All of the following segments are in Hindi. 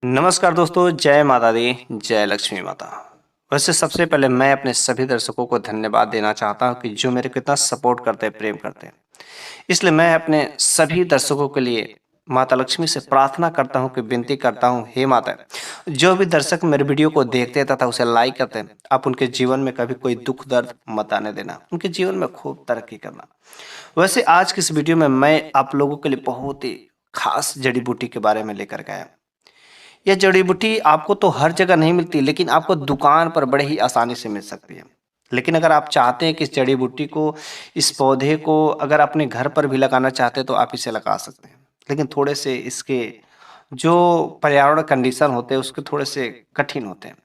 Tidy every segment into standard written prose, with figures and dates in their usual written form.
नमस्कार दोस्तों, जय माता दी, जय लक्ष्मी माता। वैसे सबसे पहले मैं अपने सभी दर्शकों को धन्यवाद देना चाहता हूं कि जो मेरे को इतना सपोर्ट करते हैं, प्रेम करते हैं। इसलिए मैं अपने सभी दर्शकों के लिए माता लक्ष्मी से प्रार्थना करता हूं कि विनती करता हूं, हे माता, जो भी दर्शक मेरे वीडियो को देखते हैं तथा उसे लाइक करते हैं, आप उनके जीवन में कभी कोई दुख दर्द मत आने देना, उनके जीवन में खूब तरक्की करना। वैसे आज की इस वीडियो में मैं आप लोगों के लिए बहुत ही खास जड़ी बूटी के बारे में लेकर के आया। यह जड़ी बूटी आपको तो हर जगह नहीं मिलती, लेकिन आपको दुकान पर बड़े ही आसानी से मिल सकती है। लेकिन अगर आप चाहते हैं कि इस जड़ी बूटी को, इस पौधे को अगर अपने घर पर भी लगाना चाहते हैं तो आप इसे लगा सकते हैं। लेकिन थोड़े से इसके जो पर्यावरण कंडीशन होते हैं उसके थोड़े से कठिन होते हैं।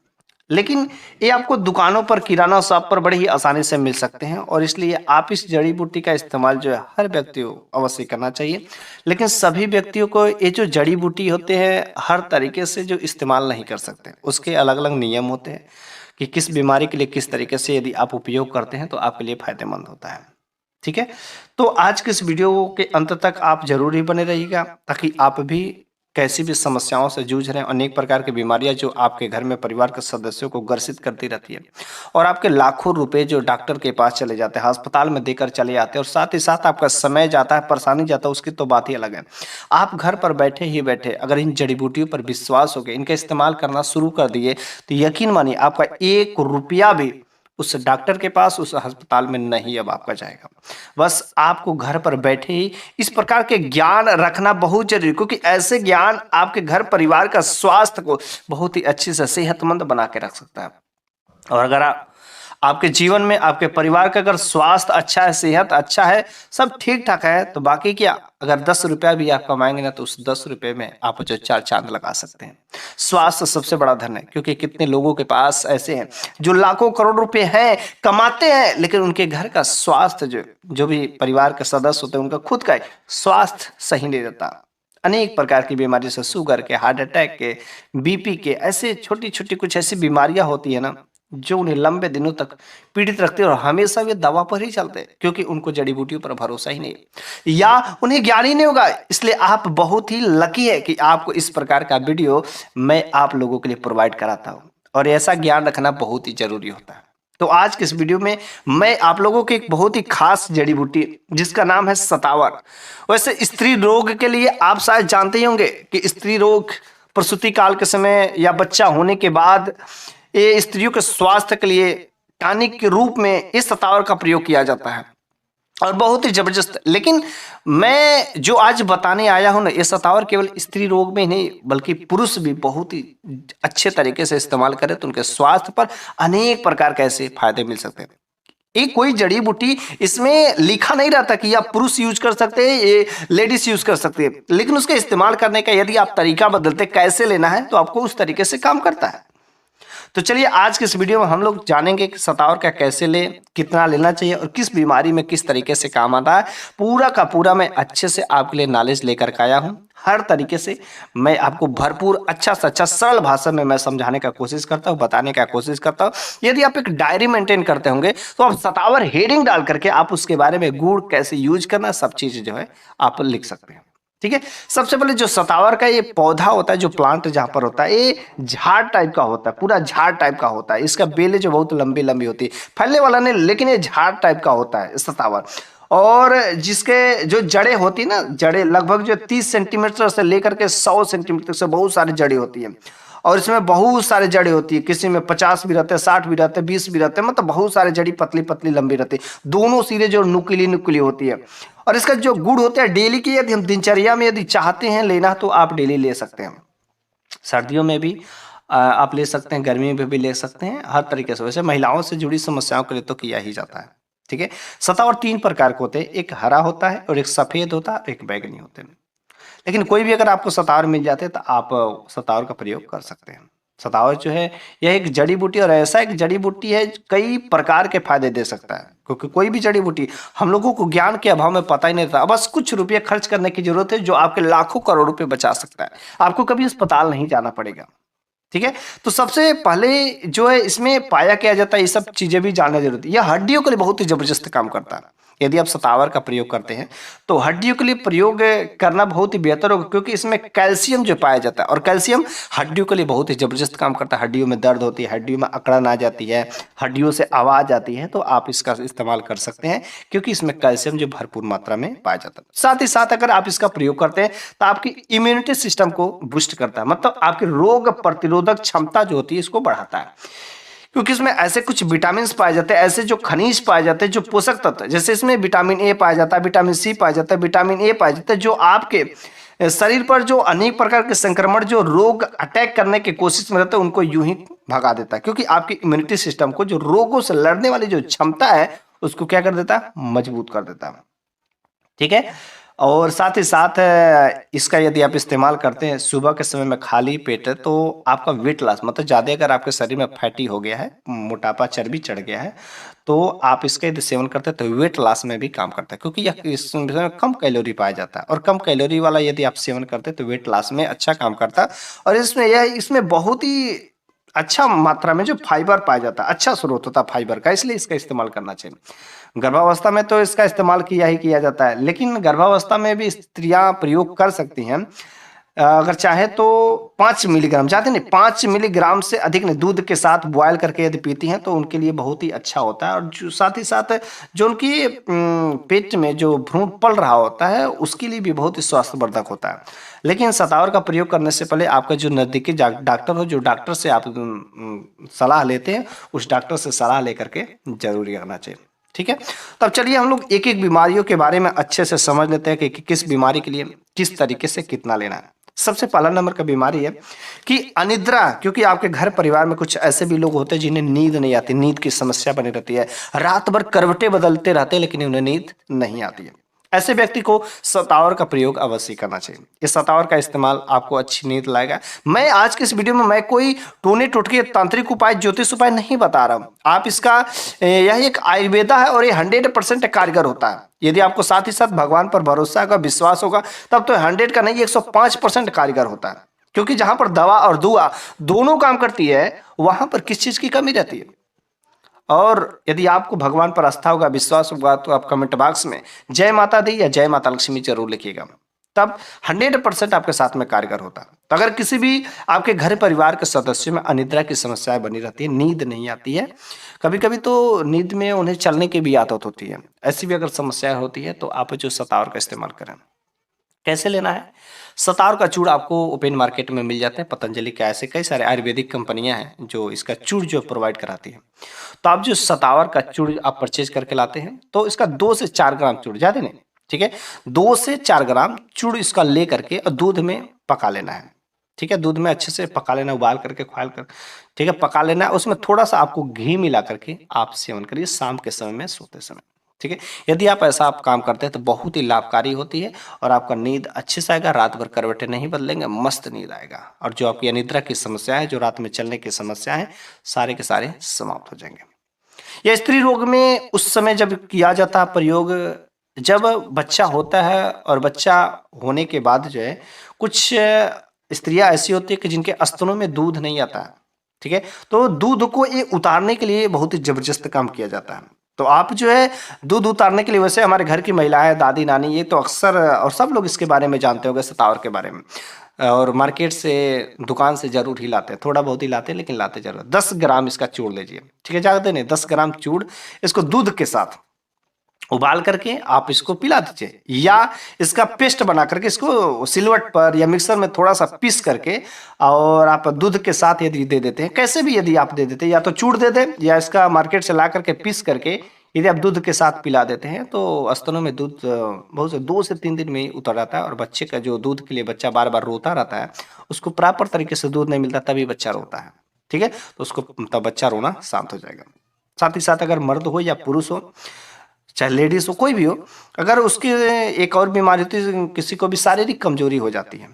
लेकिन ये आपको दुकानों पर, किराना शॉप पर बड़ी ही आसानी से मिल सकते हैं और इसलिए आप इस जड़ी बूटी का इस्तेमाल जो है हर व्यक्ति को अवश्य करना चाहिए। लेकिन सभी व्यक्तियों को ये जो जड़ी बूटी होते हैं हर तरीके से जो इस्तेमाल नहीं कर सकते, उसके अलग अलग नियम होते हैं कि किस बीमारी के लिए किस तरीके से यदि आप उपयोग करते हैं तो आपके लिए फायदेमंद होता है। ठीक है, तो आज के इस वीडियो के अंत तक आप जरूर ही बने रहिएगा ताकि आप भी कैसी भी समस्याओं से जूझ रहे हैं। अनेक प्रकार की बीमारियां जो आपके घर में परिवार के सदस्यों को ग्रसित करती रहती है और आपके लाखों रुपए जो डॉक्टर के पास चले जाते हैं, अस्पताल में देकर चले जाते हैं और साथ ही साथ आपका समय जाता है, परेशानी जाता है, उसकी तो बात ही अलग है। आप घर पर बैठे ही बैठे अगर इन जड़ी बूटियों पर विश्वास हो गया, इनका इस्तेमाल करना शुरू कर दिए तो यकीन मानिए आपका 1 रुपया भी उस डॉक्टर के पास, उस अस्पताल में नहीं अब आपका जाएगा। बस आपको घर पर बैठे ही इस प्रकार के ज्ञान रखना बहुत जरूरी है, क्योंकि ऐसे ज्ञान आपके घर परिवार का स्वास्थ्य को बहुत ही अच्छे से सेहतमंद बना के रख सकता है। और अगर आपके जीवन में आपके परिवार का अगर स्वास्थ्य अच्छा है, सेहत अच्छा है, सब ठीक ठाक है, तो बाकी क्या, अगर 10 रुपया भी आप कमाएंगे ना तो उस 10 रुपये में आप जो 4 चांद लगा सकते हैं। स्वास्थ्य सबसे बड़ा धन है, क्योंकि कितने लोगों के पास ऐसे हैं जो लाखों करोड़ रुपए हैं, कमाते हैं, लेकिन उनके घर का स्वास्थ्य, जो भी परिवार के सदस्य होते हैं, उनका खुद का स्वास्थ्य सही नहीं रहता। अनेक प्रकार की बीमारी से, शुगर के, हार्ट अटैक के, बीपी के, ऐसे छोटी छोटी कुछ ऐसी बीमारियां होती है ना जो उन्हें लंबे दिनों तक पीड़ित रखते हैं और हमेशा वे दवा पर ही चलते हैं, क्योंकि उनको जड़ी बूटियों पर भरोसा ही नहीं है या उन्हें ज्ञान ही नहीं होगा। इसलिए आप बहुत ही लकी है कि आपको इस प्रकार का वीडियो मैं आप लोगों के लिए प्रोवाइड कराता हूं और ऐसा ज्ञान रखना बहुत ही जरूरी होता है। तो आज के इस वीडियो में मैं आप लोगों की एक बहुत ही खास जड़ी बूटी जिसका नाम है सतावर। वैसे स्त्री रोग के लिए आप शायद जानते ही होंगे कि स्त्री रोग प्रसूति काल के समय या बच्चा होने के बाद ये स्त्रियों के स्वास्थ्य के लिए टॉनिक के रूप में इस सतावर का प्रयोग किया जाता है और बहुत ही जबरदस्त। लेकिन मैं जो आज बताने आया हूं ना, ये सतावर केवल स्त्री रोग में नहीं बल्कि पुरुष भी बहुत ही अच्छे तरीके से इस्तेमाल करें तो उनके स्वास्थ्य पर अनेक प्रकार के ऐसे फायदे मिल सकते हैं। ये कोई जड़ी बूटी इसमें लिखा नहीं रहता कि आप पुरुष यूज कर सकते हैं, ये लेडीज यूज कर सकते हैं, लेकिन उसके इस्तेमाल करने का यदि आप तरीका बदलते कैसे लेना है तो आपको उस तरीके से काम करता है। तो चलिए आज के इस वीडियो में हम लोग जानेंगे कि सतावर का कैसे ले, कितना लेना चाहिए और किस बीमारी में किस तरीके से काम आता है। पूरा का पूरा मैं अच्छे से आपके लिए नॉलेज लेकर के आया हूँ। हर तरीके से मैं आपको भरपूर अच्छा से अच्छा सरल भाषा में मैं समझाने का कोशिश करता हूँ, बताने का कोशिश करता हूँ। यदि आप एक डायरी मेंटेन करते होंगे तो आप सतावर हेडिंग डाल करके आप उसके बारे में गुड़ कैसे यूज करना, सब चीज़ जो है आप लिख सकते हैं। ठीक है, सबसे पहले जो सतावर का ये पौधा होता है, जो प्लांट जहां पर होता है, ये झाड़ टाइप का होता है, पूरा झाड़ टाइप का होता है। इसका बेलें जो बहुत लंबी लंबी होती है, फैलने वाला नहीं, लेकिन ये झाड़ टाइप का होता है सतावर। और जिसके जो जड़ें होती है ना, जड़ें लगभग जो 30 सेंटीमीटर से लेकर के 100 सेंटीमीटर से बहुत सारी जड़ें होती है और इसमें बहुत सारे जड़ें होती है। किसी में 50 भी रहते हैं, 60 भी रहते हैं, 20 भी रहते हैं, मतलब बहुत सारे जड़ी पतली पतली लंबी रहती है, दोनों सिरे जो नुकीली नुकीली होती है। और इसका जो गुड़ होता है डेली की, यदि हम दिनचर्या में यदि चाहते हैं लेना तो आप डेली ले सकते हैं। सर्दियों में भी आप ले सकते हैं, गर्मी में भी ले सकते हैं, हर तरीके से। वैसे महिलाओं से जुड़ी समस्याओं के लिए तो किया ही जाता है। ठीक है, सतावर 3 प्रकार के होते हैं, एक हरा होता है और एक सफेद होता है और एक बैगनी होते हैं। लेकिन कोई भी अगर आपको सतावर मिल जाते हैं तो आप सतावर का प्रयोग कर सकते हैं। सतावर जो है यह एक जड़ी बूटी और ऐसा एक जड़ी बूटी है कई प्रकार के फायदे दे सकता है, क्योंकि कोई भी जड़ी बूटी हम लोगों को ज्ञान के अभाव में पता ही नहीं था। बस कुछ रुपये खर्च करने की जरूरत है जो आपके लाखों करोड़ रुपए बचा सकता है, आपको कभी अस्पताल नहीं जाना पड़ेगा। ठीक है, तो सबसे पहले जो है इसमें पाया क्या जाता है, ये सब चीजें भी जानना जरूरी है। यह हड्डियों के लिए बहुत ही जबरदस्त काम करता है। यदि आप शतावर का प्रयोग करते हैं तो हड्डियों के लिए प्रयोग करना बहुत ही बेहतर होगा, क्योंकि इसमें कैल्शियम जो पाया जाता है, और कैल्शियम हड्डियों के लिए बहुत ही जबरदस्त काम करता है। हड्डियों में दर्द होती है, हड्डियों में अकड़न आ जाती है, हड्डियों से आवाज आती है, तो आप इसका इस्तेमाल कर सकते हैं, क्योंकि इसमें कैल्शियम जो भरपूर मात्रा में पाया जाता है। साथ ही साथ अगर आप इसका प्रयोग करते हैं तो आपकी इम्यूनिटी सिस्टम को बूस्ट करता है, मतलब आपकी रोग प्रतिरोधक क्षमता जो होती है इसको बढ़ाता है, क्योंकि इसमें ऐसे कुछ विटामिन पाए जाते हैं, ऐसे जो खनिज पाए जाते हैं, जो पोषक तत्व, जैसे इसमें विटामिन ए पाया जाता है, विटामिन सी पाया जाता है, विटामिन ए पाया जाता है, जो आपके शरीर पर जो अनेक प्रकार के संक्रमण, जो रोग अटैक करने की कोशिश में रहते हैं, उनको यूं ही भगा देता है, क्योंकि आपकी इम्यूनिटी सिस्टम को, जो रोगों से लड़ने वाली जो क्षमता है, उसको क्या कर देता है, मजबूत कर देता है। ठीक है। और साथ ही साथ इसका यदि आप इस्तेमाल करते हैं सुबह के समय में खाली पेट, तो आपका वेट लॉस, मतलब ज़्यादा अगर आपके शरीर में फैटी हो गया है, मोटापा चर्बी चढ़ गया है, तो आप इसका यदि सेवन करते हैं तो वेट लॉस में भी काम करता है, क्योंकि यह इसमें कम कैलोरी पाया जाता है, और कम कैलोरी वाला यदि आप सेवन करते हैं तो वेट लॉस में अच्छा काम करता है। और इसमें बहुत ही अच्छा मात्रा में जो फाइबर पाया जाता है, अच्छा स्रोत होता है फाइबर का, इसलिए इसका इस्तेमाल करना चाहिए। गर्भावस्था में तो इसका इस्तेमाल किया ही किया जाता है, लेकिन गर्भावस्था में भी स्त्रियां प्रयोग कर सकती हैं, अगर चाहे तो 5 मिलीग्राम, ज़्यादा नहीं, 5 मिलीग्राम से अधिक नहीं, दूध के साथ बॉयल करके यदि पीती हैं तो उनके लिए बहुत ही अच्छा होता है। और जो साथ ही साथ जो उनकी पेट में जो भ्रूण पल रहा होता है, उसके लिए भी बहुत ही स्वास्थ्यवर्धक होता है। लेकिन शतावर का प्रयोग करने से पहले आपका जो नज़दीकी डॉक्टर हो, जो डॉक्टर से आप सलाह लेते हैं, उस डॉक्टर से सलाह लेकर के जरूरी करना चाहिए। ठीक है। तब चलिए हम लोग एक एक बीमारियों के बारे में अच्छे से समझ लेते हैं कि किस बीमारी के लिए किस तरीके से कितना लेना है। सबसे पहला नंबर का बीमारी है कि अनिद्रा, क्योंकि आपके घर परिवार में कुछ ऐसे भी लोग होते हैं जिन्हें नींद नहीं आती, नींद की समस्या बनी रहती है, रात भर करवटें बदलते रहते हैं लेकिन उन्हें नींद नहीं आती है। ऐसे व्यक्ति को शतावर का प्रयोग अवश्य करना चाहिए। इस शतावर का इस्तेमाल आपको अच्छी नींद लाएगा। मैं आज के इस वीडियो में मैं कोई टोने टोटके तांत्रिक उपाय, ज्योतिष उपाय नहीं बता रहा हूं। आप इसका यह एक आयुर्वेदा है और ये 100% कारगर होता है। यदि आपको साथ ही साथ भगवान पर भरोसा होगा, विश्वास होगा, तब तो 100 का नहीं 105% कारगर होता है, क्योंकि जहां पर दवा और दुआ दोनों काम करती है, वहां पर किस चीज की कमी रहती है। और यदि आपको भगवान पर आस्था होगा, विश्वास होगा, तो आप कमेंट बॉक्स में जय माता दी या जय माता लक्ष्मी जरूर लिखिएगा, तब 100% आपके साथ में कारगर होता है। तो अगर किसी भी आपके घर परिवार के सदस्यों में अनिद्रा की समस्याएं बनी रहती है, नींद नहीं आती है, कभी कभी तो नींद में उन्हें चलने की भी आदत होती है, ऐसी भी अगर समस्याएं होती है, तो आप जो शतावर का इस्तेमाल करें। कैसे लेना है? शतावर का चूड़ आपको ओपन मार्केट में मिल जाता है, पतंजलि के ऐसे कई सारे आयुर्वेदिक कंपनियां हैं जो इसका चूड़ जो प्रोवाइड कराती हैं। तो आप जो शतावर का चूड़ आप परचेज करके लाते हैं, तो इसका 2 से 4 ग्राम चूड़, ज़्यादा नहीं, ठीक है, 2 से 4 ग्राम चूड़ इसका ले करके और दूध में पका लेना है। ठीक है, दूध में अच्छे से पका लेना, उबाल करके ख्वाल कर, ठीक है, पका लेना है। उसमें थोड़ा सा आपको घी मिला करके आप सेवन करिए शाम के समय में, सोते समय। ठीक है, यदि आप ऐसा आप काम करते हैं तो बहुत ही लाभकारी होती है, और आपका नींद अच्छे से आएगा, रात भर करवटें नहीं बदलेंगे, मस्त नींद आएगा, और जो आपकी अनिद्रा की समस्या है, जो रात में चलने की समस्या है, सारे के सारे समाप्त हो जाएंगे। यह स्त्री रोग में उस समय जब किया जाता है प्रयोग, जब बच्चा होता है, और बच्चा होने के बाद जो है कुछ स्त्रियां ऐसी होती है कि जिनके स्तनों में दूध नहीं आता है। ठीक है, तो दूध को ये उतारने के लिए बहुत ही जबरदस्त काम किया जाता है। तो आप जो है दूध उतारने के लिए, वैसे हमारे घर की महिलाएं, दादी नानी, ये तो अक्सर और सब लोग इसके बारे में जानते होंगे, शतावर के बारे में, और मार्केट से, दुकान से जरूर ही लाते हैं, थोड़ा बहुत ही लाते हैं लेकिन लाते जरूर। 10 ग्राम इसका चूड़ लीजिए, ठीक है, ज़्यादा नहीं, 10 ग्राम चूड़, इसको दूध के साथ उबाल करके आप इसको पिला दीजिए, या इसका पेस्ट बना करके इसको सिलवट पर या मिक्सर में थोड़ा सा पीस करके, और आप दूध के साथ यदि दे देते हैं, कैसे भी यदि आप दे देते हैं, या तो चूड़ दे दें, या इसका मार्केट से ला करके पीस करके यदि आप दूध के साथ पिला देते हैं, तो स्तनों में दूध बहुत से 2 से 3 दिन में ही उतर जाता है। और बच्चे का जो दूध के लिए बच्चा बार बार रोता रहता है, उसको प्रॉपर तरीके से दूध नहीं मिलता, तभी बच्चा रोता है। ठीक है, तो उसको तब बच्चा रोना शांत हो जाएगा। साथ ही साथ अगर मर्द हो या पुरुष हो, चाहे लेडीज हो, कोई भी हो, अगर उसकी एक और बीमारी होती है, किसी को भी शारीरिक कमजोरी हो जाती है।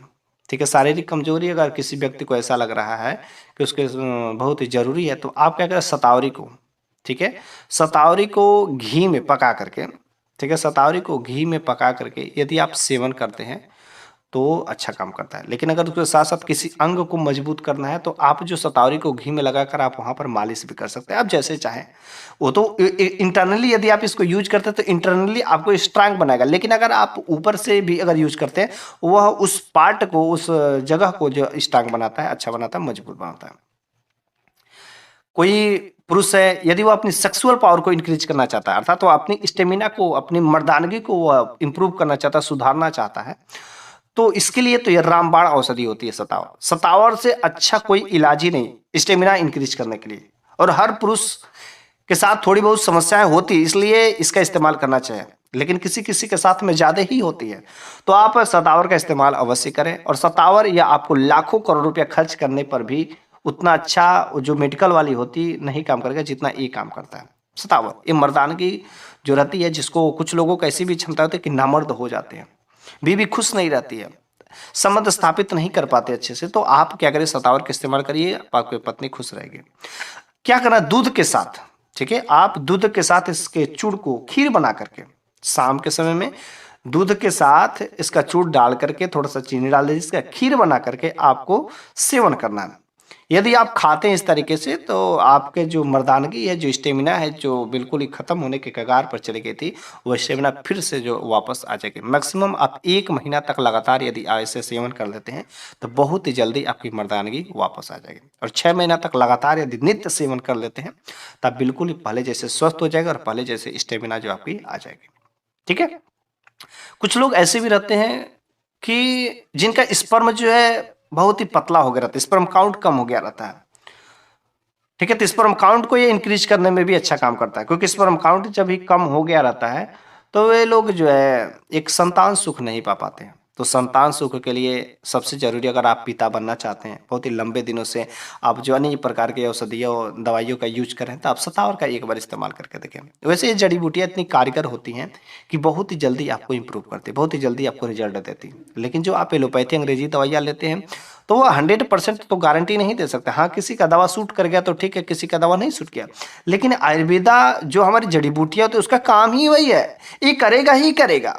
ठीक है, शारीरिक कमजोरी अगर किसी व्यक्ति को ऐसा लग रहा है कि उसके बहुत ही जरूरी है, तो आप क्या करें, शतावरी को, ठीक है, शतावरी को घी में पका करके, ठीक है, शतावरी को घी में पका करके यदि आप सेवन करते हैं, तो अच्छा काम करता है। लेकिन अगर उसके साथ साथ किसी अंग को मजबूत करना है तो आप जो शतावरी को घी में लगाकर आप वहां पर मालिश भी कर सकते हैं, आप जैसे चाहें। वो तो इंटरनली यदि आप इसको यूज करते हैं तो इंटरनली आपको स्ट्रांग बनाएगा। लेकिन अगर आप ऊपर से भी अगर यूज करते हैं, वह उस पार्ट को, उस जगह को जो स्ट्रांग बनाता है, अच्छा बनाता है, मजबूत बनाता है। कोई पुरुष है, यदि वो अपनी सेक्सुअल पावर को इंक्रीज करना चाहता है, अर्थात वो अपनी स्टेमिना को, अपनी मर्दानगी को इंप्रूव करना चाहता है, सुधारना चाहता है, तो इसके लिए तो ये रामबाण औषधि होती है सतावर। सतावर से अच्छा कोई इलाज ही नहीं स्टेमिना इंक्रीज करने के लिए। और हर पुरुष के साथ थोड़ी बहुत समस्याएं होती, इसलिए इसका इस्तेमाल करना चाहिए, लेकिन किसी किसी के साथ में ज्यादा ही होती है। तो आप सतावर का इस्तेमाल अवश्य करें। और सतावर या आपको लाखों करोड़ रुपया खर्च करने पर भी उतना अच्छा जो मेडिकल वाली होती नहीं काम करेगा जितना ये काम करता है सतावर। ये मर्दानगी जो रहती है, जिसको कुछ लोगों को ऐसी भी क्षमता होती है कि नामर्द हो जाते हैं, बीवी खुश नहीं रहती है, संबंध स्थापित नहीं कर पाते अच्छे से, तो आप क्या करें, सतावर का इस्तेमाल करिए, आपकी पत्नी खुश रहेगी। क्या करना, दूध के साथ, ठीक है, आप दूध के साथ इसके चूड़ को खीर बना करके शाम के समय में दूध के साथ इसका चूड़ डाल करके थोड़ा सा चीनी डाल दीजिए, इसका खीर बना करके आपको सेवन करना है। यदि आप खाते हैं इस तरीके से तो आपके जो मर्दानगी है, जो स्टेमिना है, जो बिल्कुल ही खत्म होने के कगार पर चली गई थी, वह स्टेमिना फिर से जो वापस आ जाएगी। मैक्सिमम आप 1 महीना तक लगातार यदि ऐसे सेवन कर लेते हैं तो बहुत ही जल्दी आपकी मर्दानगी वापस आ जाएगी। और 6 महीना तक लगातार यदि नित्य सेवन कर लेते हैं तब बिल्कुल ही पहले जैसे स्वस्थ हो जाएगा और पहले जैसे स्टेमिना जो आपकी आ जाएगी। ठीक है। कुछ लोग ऐसे भी रहते हैं कि जिनका स्पर्म जो है बहुत ही पतला हो गया रहता है, स्पर्म काउंट कम हो गया रहता है। ठीक है, तो स्पर्म काउंट को ये इंक्रीज करने में भी अच्छा काम करता है, क्योंकि स्पर्म काउंट जब भी कम हो गया रहता है तो वे लोग जो है एक संतान सुख नहीं पा पाते हैं। तो संतान सुख के लिए सबसे जरूरी, अगर आप पिता बनना चाहते हैं, बहुत ही लंबे दिनों से आप जो अनेक प्रकार के औषधियों दवाइयों का यूज करें, तो आप सतावर का एक बार इस्तेमाल करके देखें। वैसे ये जड़ी बूटियाँ इतनी कारगर होती हैं कि बहुत ही जल्दी आपको इंप्रूव करती है, बहुत ही जल्दी आपको रिजल्ट देती है। लेकिन जो आप एलोपैथी अंग्रेजी दवाइयाँ लेते हैं तो वो 100% तो गारंटी नहीं दे सकता। हाँ, किसी का दवा सूट कर गया तो ठीक है, किसी का दवा नहीं सूट किया, लेकिन आयुर्वेदा जो हमारी जड़ी बूटियां होती है उसका काम ही वही है, ये करेगा ही करेगा।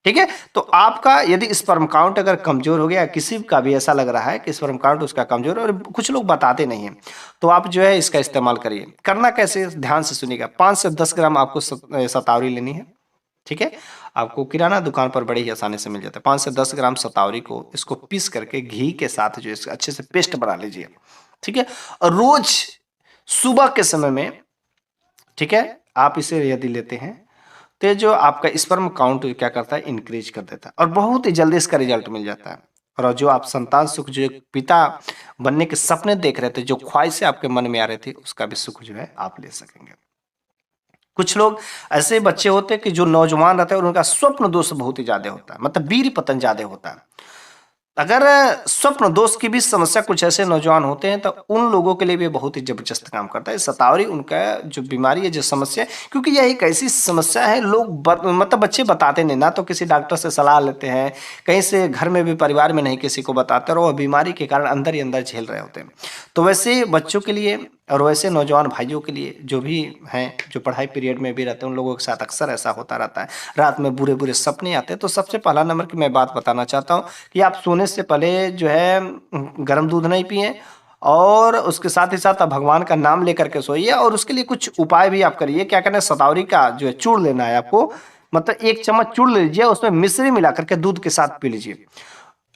ठीक है, तो आपका यदि स्पर्म काउंट अगर कमजोर हो गया, किसी का भी ऐसा लग रहा है कि स्पर्म काउंट उसका कमजोर है और कुछ लोग बताते नहीं है, तो आप जो है इसका इस्तेमाल करिए। करना कैसे, ध्यान से सुनिएगा। 5 से 10 ग्राम आपको शतावरी लेनी है। ठीक है, आपको किराना दुकान पर बड़ी ही आसानी से मिल जाता है। 5 से 10 ग्राम शतावरी को इसको पीस करके घी के साथ जो इसका अच्छे से पेस्ट बना लीजिए। ठीक है, और रोज सुबह के समय में, ठीक है, आप इसे यदि लेते हैं तो जो आपका स्पर्म काउंट क्या करता है, इंक्रीज कर देता है और बहुत ही जल्दी इसका रिजल्ट मिल जाता है। और जो आप संतान सुख, जो एक पिता बनने के सपने देख रहे थे, जो ख्वाहिशें आपके मन में आ रही थी, उसका भी सुख जो है आप ले सकेंगे। कुछ लोग ऐसे बच्चे होते हैं कि जो नौजवान रहते हैं और उनका स्वप्न दोष बहुत ही ज्यादा होता है, मतलब वीर पतन ज्यादा होता है। अगर स्वप्न दोष की भी समस्या कुछ ऐसे नौजवान होते हैं तो उन लोगों के लिए भी बहुत ही जबरदस्त काम करता है शतावरी। उनका जो बीमारी है, जो समस्या है, क्योंकि यह एक ऐसी समस्या है, लोग मतलब बच्चे बताते नहीं, ना तो किसी डॉक्टर से सलाह लेते हैं, कहीं से घर में भी परिवार में नहीं किसी को बताते, और वह बीमारी के कारण अंदर ही अंदर झेल रहे होते हैं। तो वैसे बच्चों के लिए और वैसे नौजवान भाइयों के लिए जो भी हैं, जो पढ़ाई पीरियड में भी रहते हैं, उन लोगों के साथ अक्सर ऐसा होता रहता है, रात में बुरे बुरे सपने आते हैं। तो सबसे पहला नंबर की मैं बात बताना चाहता हूँ कि आप सोने से पहले जो है गर्म दूध नहीं पिए, और उसके साथ ही साथ आप भगवान का नाम लेकर के सोइए। और उसके लिए कुछ उपाय भी आप करिए। क्या करना है, शतावरी का जो है चूर्ण लेना है आपको, मतलब 1 चम्मच चूर्ण ले लीजिए, उसमें मिश्री मिला करके दूध के साथ पी लीजिए।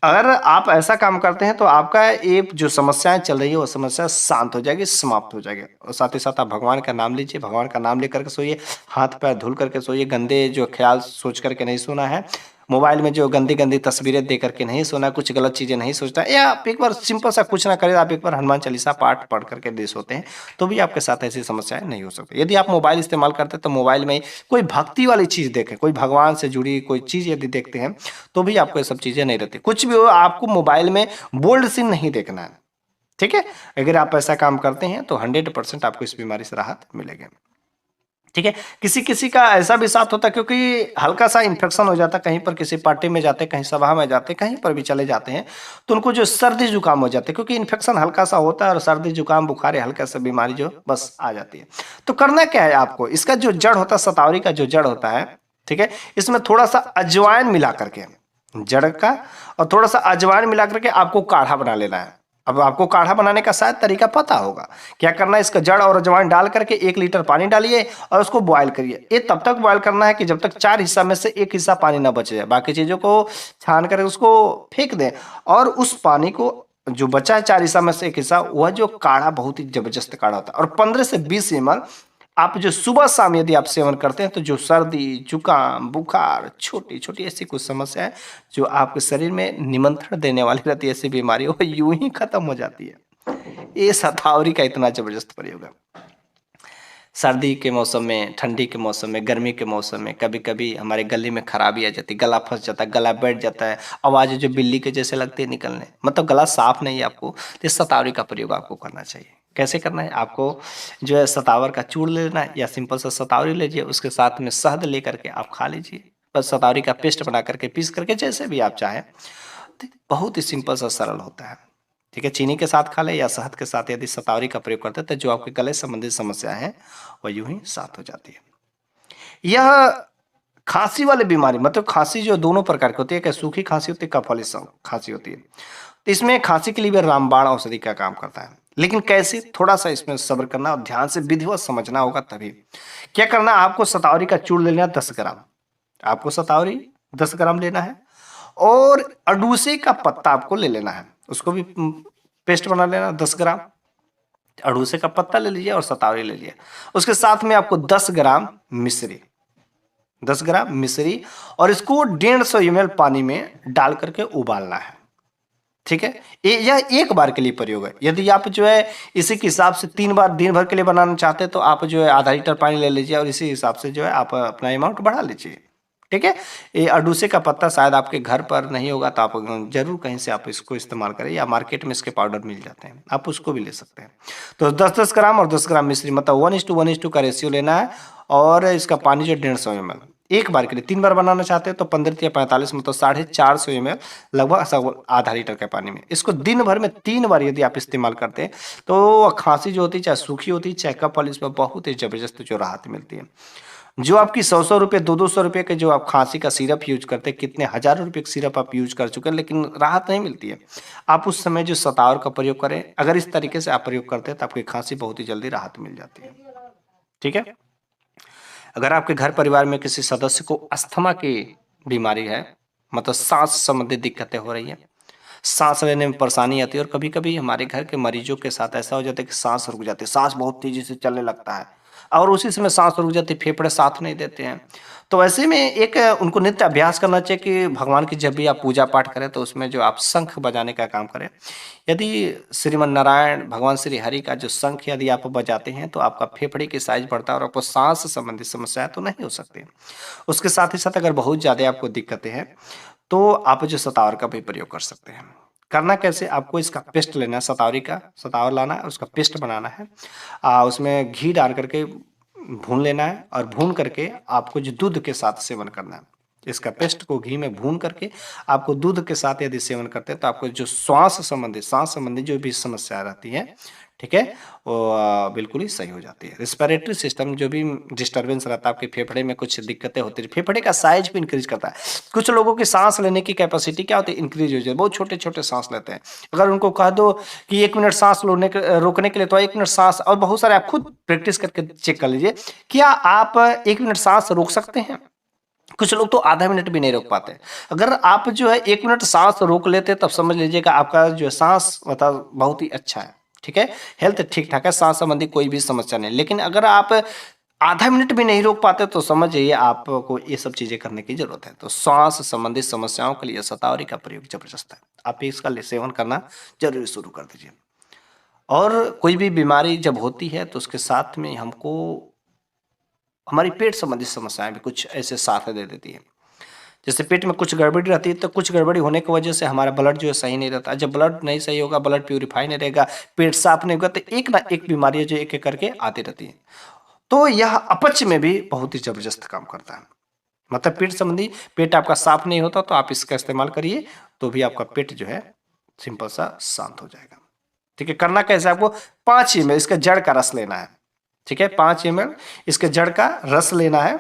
अगर आप ऐसा काम करते हैं तो आपका ये जो समस्याएं चल रही है वो समस्या शांत हो जाएगी, समाप्त हो जाएगी। और साथ ही साथ आप भगवान का नाम लीजिए, भगवान का नाम लेकर के सोइए, हाथ पैर धुल करके सोइए, गंदे जो ख्याल सोच करके नहीं सोना है, मोबाइल में जो गंदी गंदी तस्वीरें दे करके नहीं सोना, कुछ गलत चीजें नहीं सोचना है। या आप एक बार सिंपल सा कुछ ना करें, आप एक बार हनुमान चालीसा पाठ पढ़ करके दे सोते हैं तो भी आपके साथ ऐसी समस्याएं नहीं हो सकती। यदि आप मोबाइल इस्तेमाल करते हैं तो मोबाइल में कोई भक्ति वाली चीज देखें, कोई भगवान से जुड़ी कोई चीज यदि देखते हैं तो भी आपको ये सब चीजें नहीं रहती। कुछ भी हो, आपको मोबाइल में बोल्ड सीन नहीं देखना है। ठीक है, अगर आप ऐसा काम करते हैं तो 100% आपको इस बीमारी से राहत मिलेगी। ठीक है, किसी किसी का ऐसा भी साथ होता है, क्योंकि हल्का सा इन्फेक्शन हो जाता है, कहीं पर किसी पार्टी में जाते हैं, कहीं सभा में जाते हैं, कहीं पर भी चले जाते हैं, तो उनको जो सर्दी जुकाम हो जाते हैं, क्योंकि इन्फेक्शन हल्का सा होता है और सर्दी जुकाम बुखार हल्का सा बीमारी जो बस आ जाती है। तो करना क्या है आपको, इसका जो जड़ होता है, शतावरी का जो जड़ होता है, ठीक है, इसमें थोड़ा सा अजवाइन मिला करके, जड़ का, और थोड़ा सा अजवाइन मिला करके आपको काढ़ा बना लेना है। अब आपको काढ़ा बनाने का शायद तरीका पता होगा। क्या करना है, इसका जड़ और अजवाइन डाल करके 1 लीटर पानी डालिए और उसको बॉयल करिए। ये तब तक बॉयल करना है कि जब तक 4 हिस्सा में से 1 हिस्सा पानी ना बच जाए। बाकी चीजों को छान कर उसको फेंक दें, और उस पानी को जो बचा है 4 हिस्सा में से 1 हिस्सा, वह जो काढ़ा बहुत ही जबरदस्त काढ़ा होता है। और 15 से 20 ml आप जो सुबह शाम यदि आप सेवन करते हैं तो जो सर्दी, जुकाम, बुखार, छोटी छोटी ऐसी कुछ समस्या है जो आपके शरीर में निमंत्रण देने वाली रहती है, ऐसी बीमारी वो यूं ही खत्म हो जाती है। ये शतावरी का इतना जबरदस्त प्रयोग है। सर्दी के मौसम में, ठंडी के मौसम में, गर्मी के मौसम में कभी कभी हमारे गले में खराबी आ जाती है, गला फंस जाता है, गला बैठ जाता है, आवाज़ जो बिल्ली के जैसे लगती है निकलने, मतलब गला साफ नहीं है आपको, तो इस शतावरी का प्रयोग आपको करना चाहिए। कैसे करना है, आपको जो है शतावर का चूर्ण लेना है या सिंपल सा शतावरी लीजिए, उसके साथ में शहद ले करके आप खा लीजिए। बस शतावरी का पेस्ट बना करके पीस करके जैसे भी आप चाहें, तो बहुत ही सिंपल सा सरल होता है। ठीक है, चीनी के साथ खा लें या शहद के साथ यदि शतावरी का प्रयोग करते हैं तो जो आपके गले संबंधित समस्या है वह यूं ही साफ हो जाती है। यह खांसी वाली बीमारी, मतलब खांसी जो दोनों प्रकार की होती है, क्या सूखी खांसी होती है, कफ वाली खांसी होती है, तो इसमें खांसी के लिए भी रामबाण औषधि का काम करता है। लेकिन कैसे, थोड़ा सा इसमें सब्र करना और ध्यान से विधिवत समझना होगा तभी। क्या करना, आपको शतावरी का चूर्ण लेना 10 ग्राम, आपको शतावरी 10 ग्राम लेना है, और अडूसे का पत्ता आपको ले लेना है, उसको भी पेस्ट बना लेना 10 ग्राम। अड़ूसे का पत्ता ले लीजिए और शतावरी ले लीजिए। उसके साथ में आपको 10 ग्राम मिश्री, 10 ग्राम मिश्री, और इसको 150 ml पानी में डाल करके उबालना है। ठीक है, यह एक बार के लिए प्रयोग है। यदि आप जो है इसी के हिसाब से 3 बार दिन भर के लिए बनाना चाहते हैं तो आप जो है आधा लीटर पानी ले लीजिए और इसी हिसाब से जो है आप अपना अमाउंट बढ़ा लीजिए। ठीक है, ये अडूसे का पत्ता शायद आपके घर पर नहीं होगा तो आप जरूर कहीं से आप इसको इस्तेमाल करें, या मार्केट में इसके पाउडर मिल जाते हैं, आप उसको भी ले सकते हैं। तो 10-10 ग्राम और 10 ग्राम मिश्री, मतलब 1:1:2 का रेशियो लेना है, और इसका पानी जो 150 ml, एक बार के लिए 3 बार बनाना चाहते हैं तो 15 या 45, मतलब 450 ml, लगभग आधा लीटर के पानी में। इसको दिन भर में 3 बार यदि आप इस्तेमाल करते हैं तो खांसी जो होती है, चाहे सूखी होती है चाहे कफ वाली, इसमें बहुत ही जबरदस्त जो राहत मिलती है। जो आपकी 100-100 रुपये, 200-200 रुपये के जो आप खांसी का सिरप यूज करते हैं, कितने हजारों रुपये का सिरप आप यूज कर चुके हैं, लेकिन राहत नहीं मिलती है। आप उस समय जो शतावर का प्रयोग करें, अगर इस तरीके से आप प्रयोग करते हैं तो आपकी खांसी बहुत ही जल्दी राहत मिल जाती है। ठीक है, अगर आपके घर परिवार में किसी सदस्य को अस्थमा की बीमारी है, मतलब सांस संबंधित दिक्कतें हो रही है, सांस लेने में परेशानी आती है, और कभी कभी हमारे घर के मरीजों के साथ ऐसा हो जाता है कि सांस रुक जाती है, सांस बहुत तेजी से चलने लगता है, और उसी समय सांस रुक जाती है, फेफड़े साथ नहीं देते हैं। तो ऐसे में एक उनको नित्य अभ्यास करना चाहिए कि भगवान की जब भी आप पूजा पाठ करें तो उसमें जो आप शंख बजाने का काम करें। यदि श्रीमन नारायण भगवान श्री हरि का जो शंख यदि आप बजाते हैं तो आपका फेफड़े की साइज बढ़ता है और आपको सांस संबंधित समस्याएं तो नहीं हो सकती। उसके साथ ही साथ अगर बहुत ज़्यादा आपको दिक्कतें हैं तो आप जो शतावर का भी प्रयोग कर सकते हैं। करना कैसे, आपको इसका पेस्ट लेना है, शतावरी का शतावर लाना है, उसका पेस्ट बनाना है। उसमें घी डाल करके भून लेना है, और भून करके आपको जो दूध के साथ सेवन करना है। इसका पेस्ट को घी में भून करके आपको दूध के साथ यदि सेवन करते हैं तो आपको जो सांस संबंधी जो भी समस्या रहती है, ठीक है, वो बिल्कुल ही सही हो जाती है। रिस्पिरेटरी सिस्टम जो भी डिस्टर्बेंस रहता है, आपके फेफड़े में कुछ दिक्कतें होती है, फेफड़े का साइज भी इंक्रीज करता है। कुछ लोगों की सांस लेने की कैपेसिटी क्या होती है, इंक्रीज हो जाती है, बहुत छोटे छोटे सांस लेते हैं। अगर उनको कह दो कि 1 मिनट सांस रोकने के लिए, तो 1 मिनट सांस, और बहुत सारे आप खुद प्रैक्टिस करके चेक कर लीजिए, क्या आप 1 मिनट सांस रोक सकते हैं? कुछ लोग तो आधा मिनट भी नहीं रोक पाते। अगर आप जो है 1 मिनट सांस रोक लेते तब समझ लीजिएगा आपका जो है सांस मतलब बहुत ही अच्छा है। ठीक है, हेल्थ ठीक ठाक है, सांस संबंधी कोई भी समस्या नहीं। लेकिन अगर आप आधा मिनट भी नहीं रोक पाते तो समझ जाइए आपको ये सब चीजें करने की जरूरत है। तो सांस संबंधित समस्याओं के लिए शतावरी का प्रयोग जबरदस्त है, आप इसका सेवन करना जरूर शुरू कर दीजिए। और कोई भी बीमारी जब होती है तो उसके साथ में हमको हमारी पेट संबंधित समस्याएं भी कुछ ऐसे साथ दे देती है। जैसे पेट में कुछ गड़बड़ी रहती है तो कुछ गड़बड़ी होने की वजह से हमारा ब्लड जो है सही नहीं रहता। जब ब्लड नहीं सही होगा, ब्लड प्यूरिफाई नहीं रहेगा, पेट साफ नहीं होगा, तो एक ना एक बीमारी जो एक एक करके आती रहती है। तो यह अपच में भी बहुत ही जबरदस्त काम करता है। मतलब पेट संबंधी, पेट आपका साफ नहीं होता तो आप इसका इस्तेमाल करिए तो भी आपका पेट जो है सिंपल सा शांत हो जाएगा। ठीक है, करना कैसे, आपको 5 ml इसका जड़ का रस लेना है। ठीक है, 5 ml इसके जड़ का रस लेना है,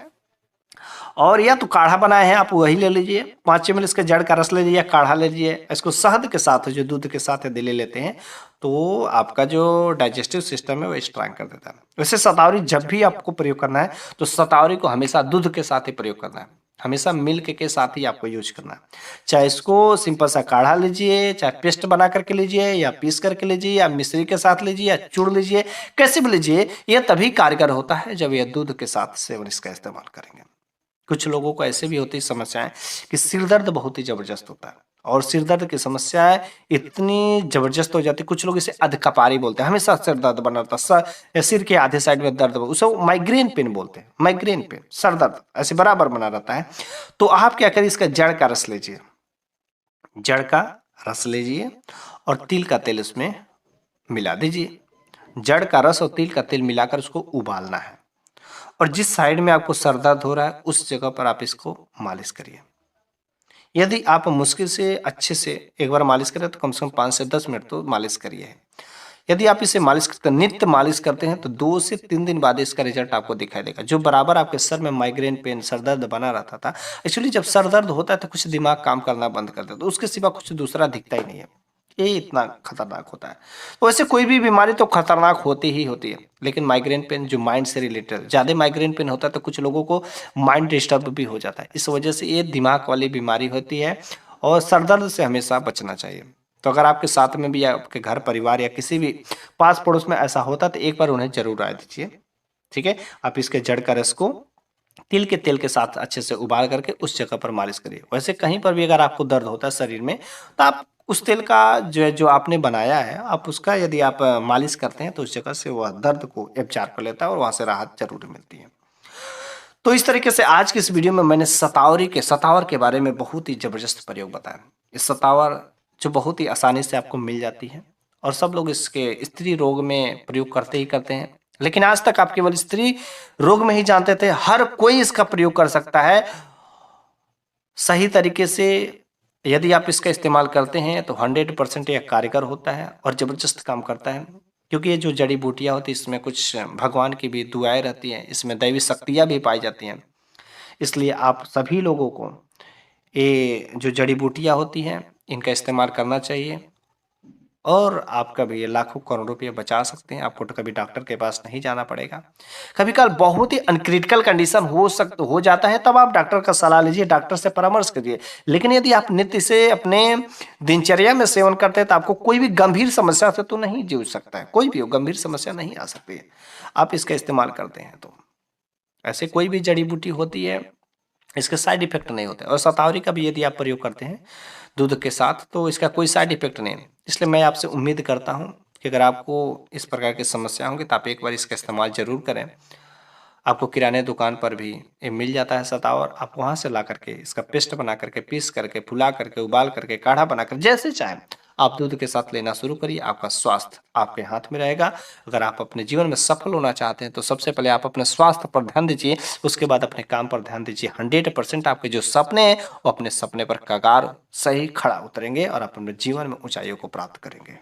और या तो काढ़ा बनाए हैं आप वही ले लीजिए, 5 ml इसके जड़ का रस ले लीजिए, काढ़ा ले लीजिए, इसको शहद के साथ जो दूध के साथ यदि ले लेते हैं तो आपका जो डाइजेस्टिव सिस्टम है वो स्ट्रांग कर देता है। वैसे शतावरी जब भी आपको प्रयोग करना है तो शतावरी को हमेशा दूध के साथ ही प्रयोग करना है, हमेशा मिल्क के साथ ही आपको यूज करना है। चाहे इसको सिंपल सा काढ़ा लीजिए, चाहे पेस्ट बना करके लीजिए, या पीस करके लीजिए, या मिश्री के साथ लीजिए, या चूड़ लीजिए, कैसे भी लीजिए, यह तभी कारगर होता है जब यह दूध के साथ सेवन इसका इस्तेमाल करेंगे। कुछ लोगों को ऐसे भी होती समस्याएं कि सिर दर्द बहुत ही जबरदस्त होता है, और सिर दर्द की समस्याएं इतनी जबरदस्त हो जाती है, कुछ लोग इसे अधकपारी बोलते हैं, हमेशा सिर दर्द बना रहता है, सिर के आधे साइड में दर्द, उसे माइग्रेन पेन बोलते हैं, माइग्रेन पेन, सर दर्द ऐसे बराबर बना रहता है। तो आप क्या करिए, इसका जड़ का रस लीजिए, जड़ का रस लीजिए और तिल का तेल उसमें मिला दीजिए। जड़ का रस और तिल का तेल मिलाकर उसको उबालना है, और जिस साइड में आपको सर दर्द हो रहा है उस जगह पर आप इसको मालिश करिए। यदि आप मुश्किल से अच्छे से एक बार मालिश करें तो कम से कम 5 से 10 मिनट तो मालिश करिए। यदि आप इसे मालिश करते नित्य मालिश करते हैं तो 2 से 3 दिन बाद इसका रिजल्ट आपको दिखाई देगा। जो बराबर आपके सर में माइग्रेन पेन, सर दर्द बना रहता था, एक्चुअली जब सर दर्द होता है तो कुछ दिमाग काम करना बंद कर देता है, तो उसके सिवा कुछ दूसरा दिखता ही नहीं है। ये इतना खतरनाक होता है। तो वैसे कोई भी बीमारी तो खतरनाक होती ही होती है, लेकिन माइग्रेन पेन जो माइंड से रिलेटेड, ज़्यादा माइग्रेन पेन होता है तो कुछ लोगों को माइंड डिस्टर्ब भी हो जाता है। इस वजह से ये दिमाग वाली बीमारी होती है, और सर दर्द से हमेशा बचना चाहिए। तो अगर आपके साथ में भी, आपके घर परिवार या किसी भी पास पड़ोस में ऐसा होता तो एक बार उन्हें जरूर राय दीजिए, ठीक है। आप इसके जड़ का रस को तिल के तेल के साथ अच्छे से उबाल करके उस जगह पर मालिश करिए। वैसे कहीं पर भी अगर आपको दर्द होता है शरीर में तो आप उस तेल का जो आपने बनाया है, आप उसका यदि आप मालिश करते हैं तो उस जगह से वह दर्द को एब्जॉर्ब कर लेता है और वहां से राहत जरूर मिलती है। तो इस तरीके से आज की इस वीडियो में मैंने सतावर के बारे में बहुत ही जबरदस्त प्रयोग बताया। इस सतावर जो बहुत ही आसानी से आपको मिल जाती है, और सब लोग इसके स्त्री रोग में प्रयोग करते ही करते हैं, लेकिन आज तक आप केवल स्त्री रोग में ही जानते थे। हर कोई इसका प्रयोग कर सकता है सही तरीके से। यदि आप इसका इस्तेमाल करते हैं तो 100% यह कारगर होता है और ज़बरदस्त काम करता है, क्योंकि ये जो जड़ी बूटियाँ होती हैं इसमें कुछ भगवान की भी दुआएं रहती हैं, इसमें दैवी शक्तियाँ भी पाई जाती हैं। इसलिए आप सभी लोगों को ये जो जड़ी बूटियाँ होती हैं इनका इस्तेमाल करना चाहिए, और आपका भी ये लाखों करोड़ों रुपये बचा सकते हैं। आपको तो कभी डॉक्टर के पास नहीं जाना पड़ेगा। कभी कल बहुत ही अनक्रिटिकल कंडीशन हो जाता है, तब आप डॉक्टर का सलाह लीजिए, डॉक्टर से परामर्श करिए। लेकिन यदि आप नित्य से अपने दिनचर्या में सेवन करते हैं तो आपको कोई भी गंभीर समस्या से तो नहीं जूझ सकता है, कोई भी हो गंभीर समस्या नहीं आ सकती है आप इसका इस्तेमाल करते हैं तो। ऐसे कोई भी जड़ी बूटी होती है इसके साइड इफेक्ट नहीं होते, और शतावरी का भी यदि आप प्रयोग करते हैं दूध के साथ तो इसका कोई साइड इफेक्ट नहीं है। इसलिए मैं आपसे उम्मीद करता हूं कि अगर आपको इस प्रकार की समस्या होंगी तो आप एक बार इसका इस्तेमाल जरूर करें। आपको किराने दुकान पर भी ये मिल जाता है सतावर, आप वहां से ला करके इसका पेस्ट बना करके, पीस करके, फुला करके, उबाल करके, काढ़ा बनाकर, जैसे चाहे आप दूध के साथ लेना शुरू करिए। आपका स्वास्थ्य आपके हाथ में रहेगा। अगर आप अपने जीवन में सफल होना चाहते हैं तो सबसे पहले आप अपने स्वास्थ्य पर ध्यान दीजिए, उसके बाद अपने काम पर ध्यान दीजिए। 100% आपके जो सपने हैं वो अपने सपने पर कगार सही खड़ा उतरेंगे और आप अपने जीवन में ऊंचाइयों को प्राप्त करेंगे।